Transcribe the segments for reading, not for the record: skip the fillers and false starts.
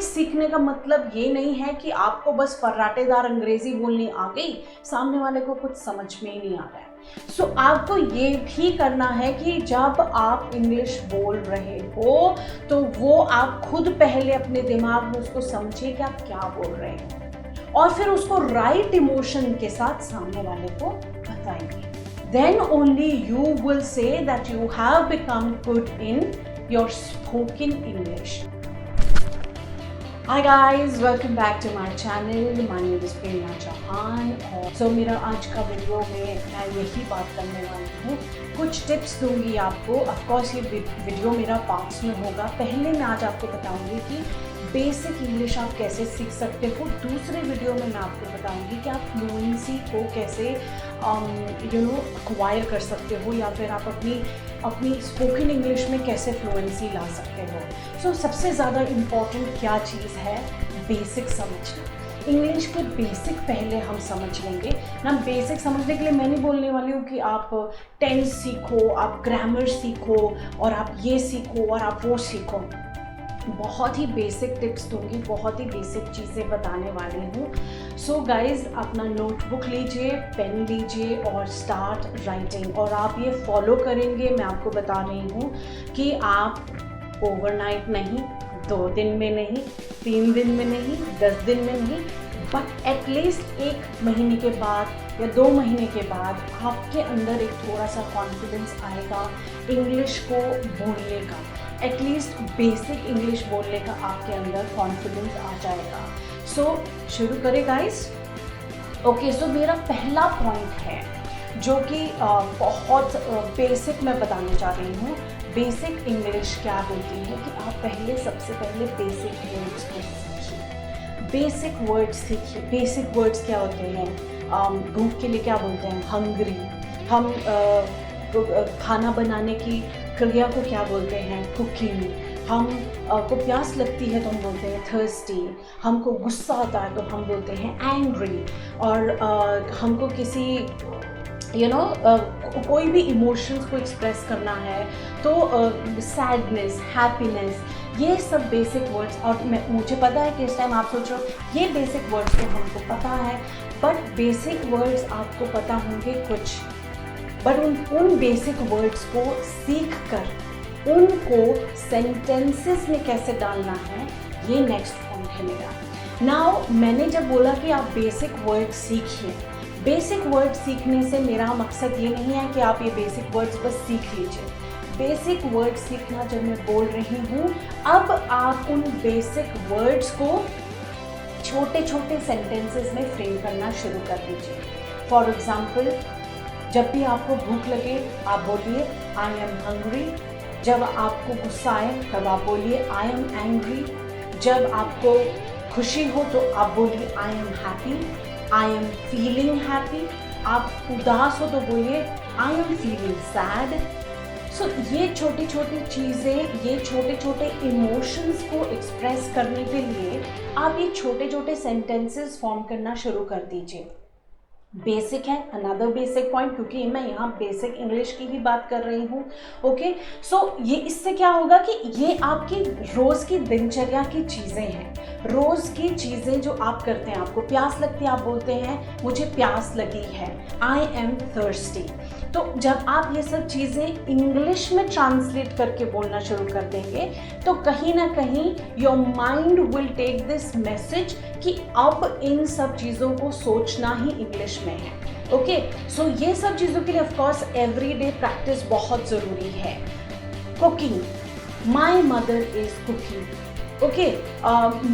Language सीखने का मतलब ये नहीं है कि आपको बस फर्राटेदार अंग्रेजी बोलनी आ गई, सामने वाले को कुछ समझ में ही नहीं आ रहा है। सो आपको ये भी करना है कि जब आप इंग्लिश बोल रहे हो तो वो आप खुद पहले अपने दिमाग में उसको समझिए कि आप क्या बोल रहे हैं, और फिर उसको राइट इमोशन के साथ सामने वाले को बताइए। Then only you will say that you have become good in your spoken English. Hi guys, welcome back to my channel. My name is प्रेरणा चौहान और so मेरा आज का वीडियो में मैं यही बात करने वाली हूँ, कुछ टिप्स दूंगी आपको। ऑफ कोर्स ये वीडियो मेरा पार्ट्स में होगा। पहले मैं आज आपको बताऊंगी कि बेसिक इंग्लिश आप कैसे सीख सकते हो। दूसरे वीडियो में मैं आपको बताऊंगी कि आप फ्लुएंसी को कैसे एक्वायर कर सकते हो, या फिर आप अपनी स्पोकन इंग्लिश में कैसे फ्लुएंसी ला सकते हो। सो सबसे ज़्यादा इम्पॉर्टेंट क्या चीज़ है, बेसिक समझना। इंग्लिश के बेसिक पहले हम समझ लेंगे ना। बेसिक समझने के लिए मैं नहीं बोलने वाली हूँ कि आप टेंस सीखो, आप ग्रामर सीखो और आप ये सीखो और आप वो सीखो। बहुत ही बेसिक टिप्स दूंगी, बहुत ही बेसिक चीज़ें बताने वाली हूँ। सो गाइज, अपना नोटबुक लीजिए, पेन लीजिए और स्टार्ट राइटिंग। और आप ये फॉलो करेंगे, मैं आपको बता रही हूँ कि आप ओवरनाइट नहीं, 2 दिन में नहीं, 3 दिन में नहीं, 10 दिन में नहीं, बट एटलीस्ट 1 महीने के बाद या 2 महीने के बाद आपके अंदर एक थोड़ा सा कॉन्फिडेंस आएगा इंग्लिश को बोलने का। एटलीस्ट बेसिक इंग्लिश बोलने का आपके अंदर कॉन्फिडेंस आ जाएगा। सो शुरू करें गाइस। ओके, सो मेरा पहला पॉइंट है जो कि बहुत बेसिक मैं बताना चाह रही हूँ। बेसिक इंग्लिश क्या होती है कि आप सबसे पहले बेसिक वर्ड्स को सीखिए। बेसिक वर्ड्स सीखिए। बेसिक वर्ड्स क्या होते हैं? भूख के लिए क्या बोलते हैं? हंग्री। हम खाना बनाने की क्रिया को क्या बोलते हैं? कुकिंग। हम को प्यास लगती है तो हम बोलते हैं थर्स्टी। हमको गुस्सा आता है तो हम बोलते हैं एंग्री। और हमको किसी कोई भी इमोशंस को एक्सप्रेस करना है तो सैडनेस, हैप्पीनेस, ये सब बेसिक वर्ड्स। और मुझे पता है कि इस टाइम आप सोच रहे हो ये बेसिक वर्ड्स तो हमको पता है, बट बेसिक वर्ड्स आपको पता होंगे कुछ, बट उन बेसिक वर्ड्स को सीख कर उनको सेंटेंसेस में कैसे डालना है, ये नेक्स्ट पॉइंट है मेरा। नाउ मैंने जब बोला कि आप बेसिक वर्ड सीखिए, बेसिक वर्ड सीखने से मेरा मकसद ये नहीं है कि आप ये बेसिक वर्ड्स बस सीख लीजिए। बेसिक वर्ड सीखना जब मैं बोल रही हूँ, अब आप उन बेसिक वर्ड्स को छोटे छोटे सेंटेंसेस में फ्रेम करना शुरू कर दीजिए। फॉर एग्जाम्पल, जब भी आपको भूख लगे आप बोलिए आई एम हंग्री। जब आपको गुस्सा आए तब आप बोलिए आई एम एंग्री। जब आपको खुशी हो तो आप बोलिए I am happy, I am feeling happy. आप उदास हो तो बोलिए आई एम फीलिंग सैड। सो ये छोटी छोटी चीज़ें, ये छोटे छोटे इमोशंस को एक्सप्रेस करने के लिए आप ये छोटे छोटे सेंटेंसेस फॉर्म करना शुरू कर दीजिए। बेसिक है, अनदर बेसिक पॉइंट, क्योंकि मैं यहाँ बेसिक इंग्लिश की ही बात कर रही हूँ। ओके, सो ये इससे क्या होगा कि ये आपकी रोज़ की दिनचर्या की चीज़ें हैं। रोज़ की चीज़ें जो आप करते हैं, आपको प्यास लगती है, आप बोलते हैं मुझे प्यास लगी है, आई एम थर्स्टी। तो जब आप ये सब चीज़ें इंग्लिश में ट्रांसलेट करके बोलना शुरू कर देंगे तो कहीं ना कहीं your mind will take this message कि अब इन सब चीज़ों को सोचना ही इंग्लिश में है। ओके, सो ये सब चीज़ों के लिए ऑफ कोर्स एवरीडे प्रैक्टिस बहुत ज़रूरी है। Cooking, my mother is cooking. Okay,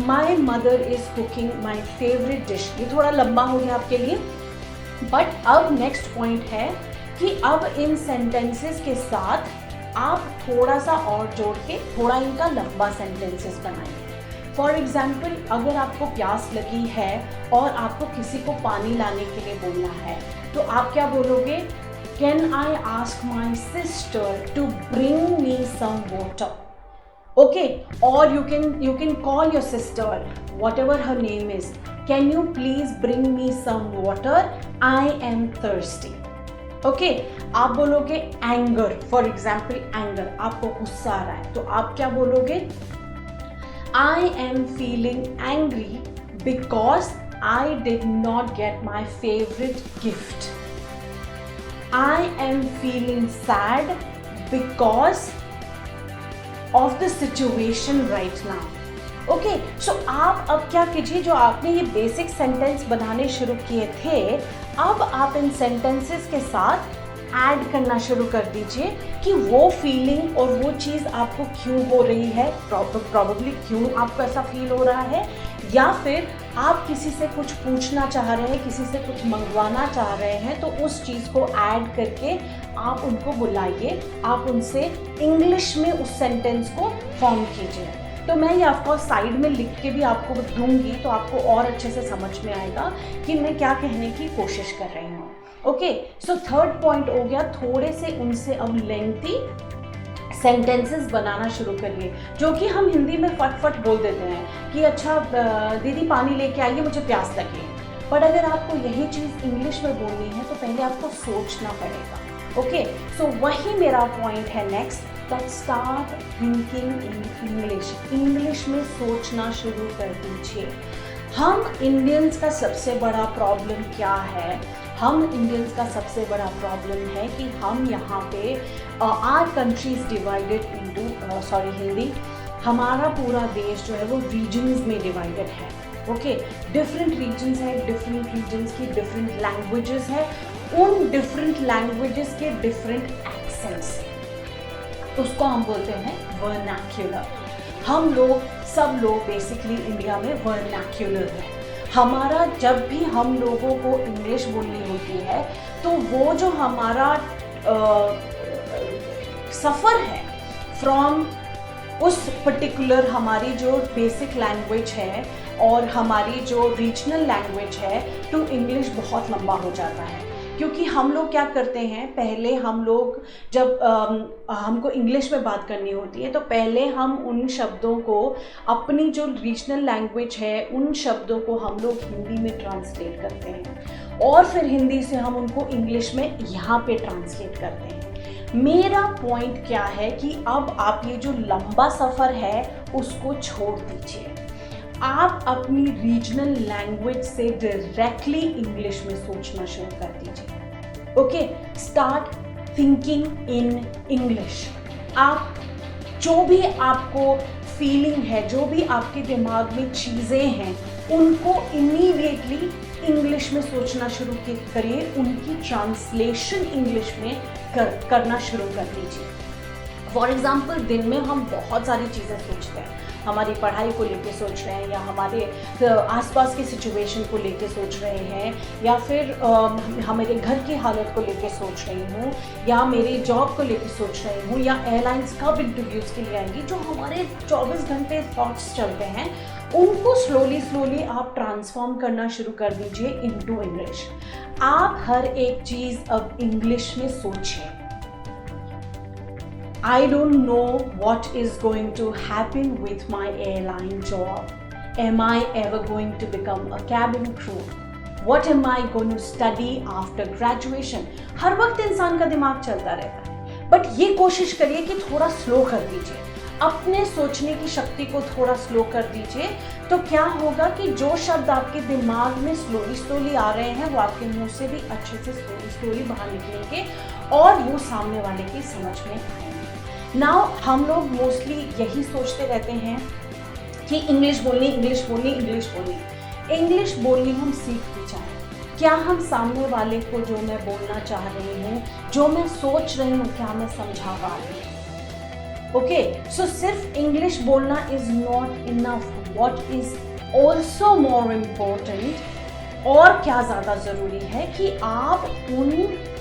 my mother is cooking my favourite dish. ये थोड़ा लंबा हो गया आपके लिए, बट अब नेक्स्ट पॉइंट है कि अब इन सेंटेंसेस के साथ आप थोड़ा सा और जोड़ के थोड़ा इनका लंबा सेंटेंसेस बनाएंगे। फॉर एग्जाम्पल, अगर आपको प्यास लगी है और आपको किसी को पानी लाने के लिए बोलना है तो आप क्या बोलोगे? Can I ask my sister to bring me some water. Okay, और you can call your sister, whatever her name is, can you please bring me some water, I am thirsty। Okay, आप बोलोगे anger. For example, anger, आपको गुस्सा आ रहा है तो आप क्या बोलोगे? I am feeling angry because I did not get my favorite gift. I am feeling sad because of the situation right now. Okay, so आप अब क्या कीजिए, जो आपने ये बेसिक सेंटेंस बनाने शुरू किए थे, अब आप इन सेंटेंसेस के साथ ऐड करना शुरू कर दीजिए कि वो फीलिंग और वो चीज़ आपको क्यों हो रही है, प्रॉबेबली क्यों आपको ऐसा फील हो रहा है, या फिर आप किसी से कुछ पूछना चाह रहे हैं, किसी से कुछ मंगवाना चाह रहे हैं, तो उस चीज़ को ऐड करके आप उनको बुलाइए, आप उनसे इंग्लिश में उस सेंटेंस को फॉर्म कीजिए। तो मैं ये आपको साइड में लिख के भी आपको दूंगी, तो आपको और अच्छे से समझ में आएगा कि मैं क्या कहने की कोशिश कर रही हूँ। ओके, सो थर्ड पॉइंट हो गया, थोड़े से उनसे अब लेंथी सेंटेंसेस बनाना शुरू करिए, जो कि हम हिंदी में फट बोल देते हैं कि अच्छा दीदी पानी लेके आइए, मुझे प्यास लगी। पर अगर आपको यही चीज़ इंग्लिश में बोलनी है तो पहले आपको सोचना पड़ेगा। ओके, सो वही मेरा पॉइंट है next, that start thinking in English. English में सोचना शुरू कर दीजिए। हम इंडियंस का सबसे बड़ा प्रॉब्लम क्या है? हम इंडियंस का सबसे बड़ा प्रॉब्लम है कि हम यहाँ पे our countries divided into Hindi, हमारा पूरा देश जो है वो रीजन्स में डिवाइडेड है। ओके, डिफरेंट रीजन्स है, डिफरेंट रीजन्स की डिफरेंट लैंग्वेजेस है, उन डिफरेंट लैंग्वेजेस के डिफरेंट एक्सेंट्स, उसको हम बोलते हैं वर्नाक्युलर। हम लोग सब लोग बेसिकली इंडिया में वर्नाक्युलर हैं। हमारा जब भी हम लोगों को इंग्लिश बोलनी होती है तो वो जो हमारा सफ़र है फ्रॉम उस पर्टिकुलर हमारी जो बेसिक लैंग्वेज है और हमारी जो रीजनल लैंग्वेज है टू इंग्लिश बहुत लंबा हो जाता है। क्योंकि हम लोग क्या करते हैं, पहले हम लोग जब हमको इंग्लिश में बात करनी होती है तो पहले हम उन शब्दों को, अपनी जो रीजनल लैंग्वेज है उन शब्दों को हम लोग हिंदी में ट्रांसलेट करते हैं और फिर हिंदी से हम उनको इंग्लिश में यहाँ पे ट्रांसलेट करते हैं। मेरा पॉइंट क्या है कि अब आप ये जो लंबा सफ़र है उसको छोड़ दीजिए, आप अपनी रीजनल लैंग्वेज से डायरेक्टली इंग्लिश में सोचना शुरू कर दीजिए। Okay, start thinking in English. आप जो भी आपको फीलिंग है, जो भी आपके दिमाग में चीज़ें हैं, उनको इमीडिएटली इंग्लिश में सोचना शुरू करिए, उनकी ट्रांसलेशन इंग्लिश में करना शुरू कर दीजिए। फॉर एग्ज़ाम्पल, दिन में हम बहुत सारी चीज़ें सोचते हैं, हमारी पढ़ाई को लेके सोच रहे हैं, या हमारे आसपास की सिचुएशन को लेके सोच रहे हैं, या फिर हमारे घर की हालत को लेके सोच रही हूँ, या मेरे जॉब को लेके सोच रही हूँ, या एयरलाइंस कब इंटरव्यूज़ के लिए आएंगी। जो हमारे 24 घंटे थॉट्स चलते हैं उनको स्लोली आप ट्रांसफॉर्म करना शुरू कर दीजिए इनटू इंग्लिश। आप हर एक चीज़ अब इंग्लिश में सोचिए। I don't know what is going to happen with my airline job. Am I ever going to become a cabin crew? What am I going to study after graduation? हर वक्त इंसान का दिमाग चलता रहता है, बट ये कोशिश करिए कि थोड़ा स्लो कर दीजिए, अपने सोचने की शक्ति को थोड़ा स्लो कर दीजिए। तो क्या होगा कि जो शब्द आपके दिमाग में स्लोली आ रहे हैं वो आपके मुंह से भी अच्छे से स्लोली बाहर निकलेंगे और वो सामने वाले की समझ में आएंगे। नाउ हम लोग मोस्टली यही सोचते रहते हैं कि इंग्लिश बोलनी हम सीख भी जाएं। क्या हम सामने वाले को जो मैं बोलना चाह रही हूँ, जो मैं सोच रही हूँ, क्या मैं समझा पा रही हूँ? ओके, सो सिर्फ इंग्लिश बोलना is not enough. What is also more important, और क्या ज़्यादा ज़रूरी है कि आप उन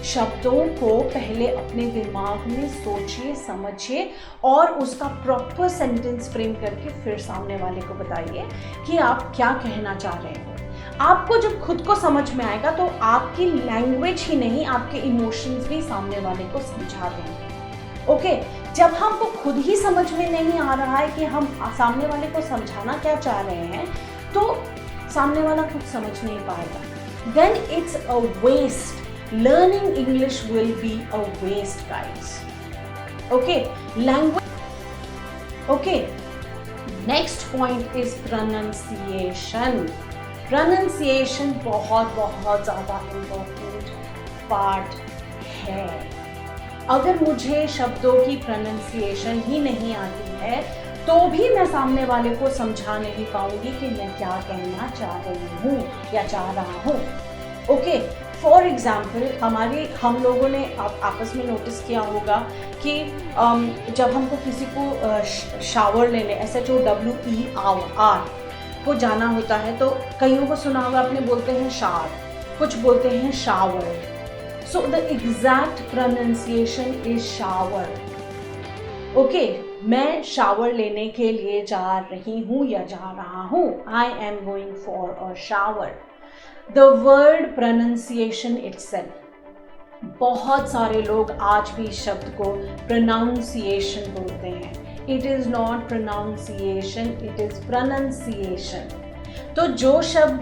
शब्दों को पहले अपने दिमाग में सोचिए, समझिए और उसका प्रॉपर सेंटेंस फ्रेम करके फिर सामने वाले को बताइए कि आप क्या कहना चाह रहे हो। आपको जब खुद को समझ में आएगा तो आपकी लैंग्वेज ही नहीं, आपके इमोशंस भी सामने वाले को समझा देंगे। ओके, जब हमको खुद ही समझ में नहीं आ रहा है कि हम सामने वाले को समझाना क्या चाह रहे हैं, तो सामने वाला कुछ समझ नहीं पाएगा। Then it's a waste. Learning English will be a waste, guys. Okay, language. Okay, next point is pronunciation. Pronunciation बहुत ज़्यादा इम्पोर्टेंट पार्ट है। अगर मुझे शब्दों की प्रोनाउंसिएशन ही नहीं आती है तो भी मैं सामने वाले को समझा नहीं पाऊंगी कि मैं क्या कहना चाह रही हूँ या चाह रहा हूँ। ओके, फॉर एग्जाम्पल हम लोगों ने आपस में नोटिस किया होगा कि जब हमको किसी को शावर लेने SHOWER को जाना होता है तो कईयों को सुना होगा आपने बोलते हैं शार, कुछ बोलते हैं shower. So the exact pronunciation is shower. Okay, मैं शावर लेने के लिए जा रही हूँ या जा रहा हूँ। I am going for a shower. The word pronunciation itself, बहुत सारे लोग आज भी शब्द को प्रोनाउंसिएशन बोलते हैं। It is not pronunciation, it is pronunciation. तो जो शब्द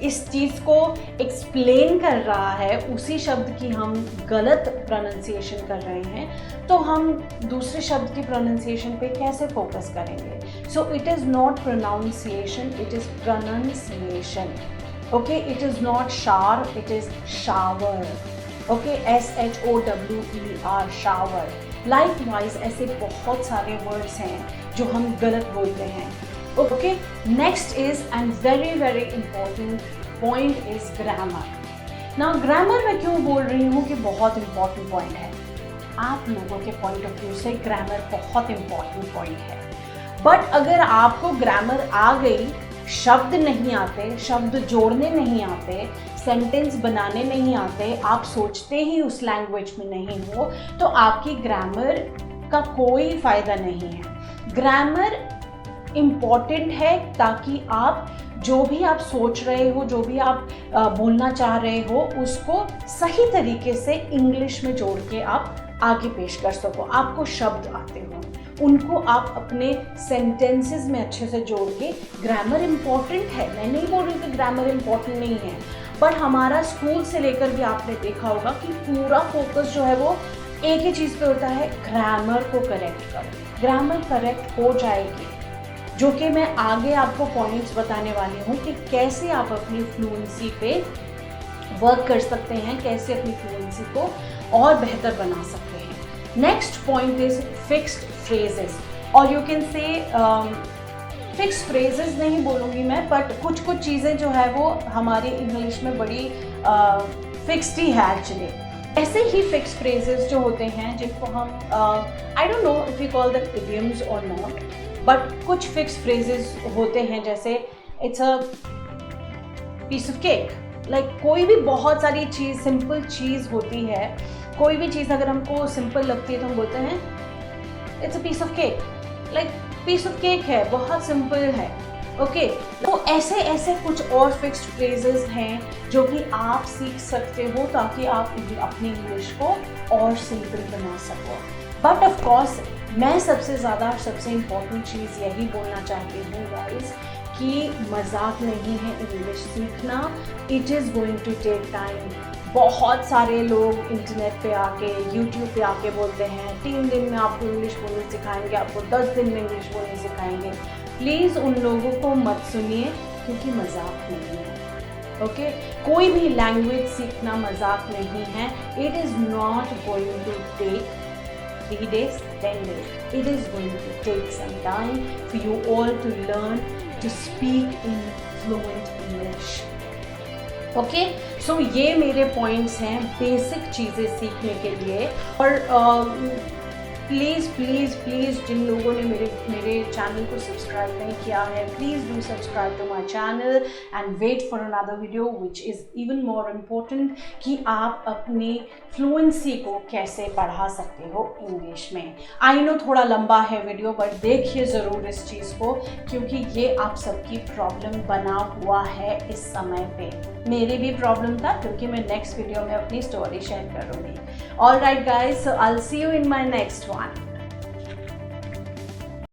इस चीज़ को एक्सप्लेन कर रहा है उसी शब्द की हम गलत प्रोनाउंसिएशन कर रहे हैं, तो हम दूसरे शब्द की प्रोनाउंसिएशन पे कैसे फोकस करेंगे। So it is not pronunciation, it is pronunciation. Okay, it is not shar, it is shower. Okay, SHOWER, shower. Likewise ऐसे बहुत सारे वर्ड्स हैं जो हम गलत बोलते हैं। Okay, next is and very important point is grammar. ना ग्रामर मैं क्यों बोल रही हूँ कि बहुत इंपॉर्टेंट पॉइंट है। आप लोगों के पॉइंट ऑफ व्यू से ग्रामर बहुत इंपॉर्टेंट पॉइंट है, बट अगर आपको ग्रामर आ गई, शब्द नहीं आते, शब्द जोड़ने नहीं आते, सेंटेंस बनाने नहीं आते, आप सोचते ही उस लैंग्वेज में नहीं हो, तो आपकी ग्रामर का कोई फ़ायदा नहीं है। ग्रामर इम्पॉर्टेंट है ताकि आप जो भी आप सोच रहे हो, जो भी आप बोलना चाह रहे हो, उसको सही तरीके से इंग्लिश में जोड़ के आप आगे पेश कर सको। आपको शब्द आते हो, उनको आप अपने सेंटेंसेस में अच्छे से जोड़ के। ग्रामर इम्पॉर्टेंट है, मैं नहीं बोल रही कि ग्रामर इम्पॉर्टेंट नहीं है, बट हमारा स्कूल से लेकर भी आपने देखा होगा कि पूरा फोकस जो है वो एक ही चीज़ पे होता है, ग्रामर को करेक्ट करो। ग्रामर करेक्ट हो जाएगी, जो कि मैं आगे आपको पॉइंट्स बताने वाली हूँ कि कैसे आप अपनी फ्लुएंसी पे वर्क कर सकते हैं, कैसे अपनी फ्लुएंसी को और बेहतर बना सकते हैं। Next point is fixed phrases, और you can say fixed phrases नहीं बोलूँगी मैं, बट कुछ चीज़ें जो है वो हमारी इंग्लिश में बड़ी फिक्स्ड ही है एक्चुअली। ऐसे ही फिक्स फ्रेजेस जो होते हैं जिनको हम I don't know if you call that idioms और नॉट, बट कुछ फिक्स फ्रेजेस होते हैं जैसे it's a piece of cake. Like कोई भी बहुत सारी चीज़, सिंपल चीज़ होती है, कोई भी चीज़ अगर हमको सिंपल लगती है तो हम बोलते हैं it's a piece of cake. Like piece of cake है, बहुत सिंपल है। ओके, तो ऐसे कुछ और फिक्स्ड फ्रेजेस हैं जो कि आप सीख सकते हो ताकि आप अपनी इंग्लिश को और सिंपल बना सको। बट ऑफ कोर्स मैं सबसे इम्पोर्टेंट चीज़ यही बोलना चाहती हूँ गाइस कि मजाक नहीं है इंग्लिश सीखना। It is going to take time. बहुत सारे लोग इंटरनेट पे आके, यूट्यूब पे आके बोलते हैं 3 दिन में आपको इंग्लिश बोलनी सिखाएंगे, आपको 10 दिन में इंग्लिश बोलनी सिखाएंगे। प्लीज़ उन लोगों को मत सुनिए, क्योंकि मजाक नहीं है। ओके, कोई भी लैंग्वेज सीखना मजाक नहीं है। It is not going to take 3 days, 10 days. It is going to take some time for you all to learn to speak in fluent English. Okay, so ये मेरे पॉइंट्स हैं बेसिक चीज़ें सीखने के लिए। और प्लीज़ जिन लोगों ने मेरे चैनल को सब्सक्राइब नहीं किया है, please do subscribe to my channel and wait for another video which is even more important कि आप अपनी फ्लुएंसी को कैसे बढ़ा सकते हो इंग्लिश में। आई नो थोड़ा लंबा है वीडियो, बट देखिए ज़रूर इस चीज़ को, क्योंकि ये आप सबकी प्रॉब्लम बना हुआ है इस समय पे। मेरी भी प्रॉब्लम था, क्योंकि मैं नेक्स्ट वीडियो में अपनी स्टोरी शेयर करूँगी। All right guys, so I will see you in my next one.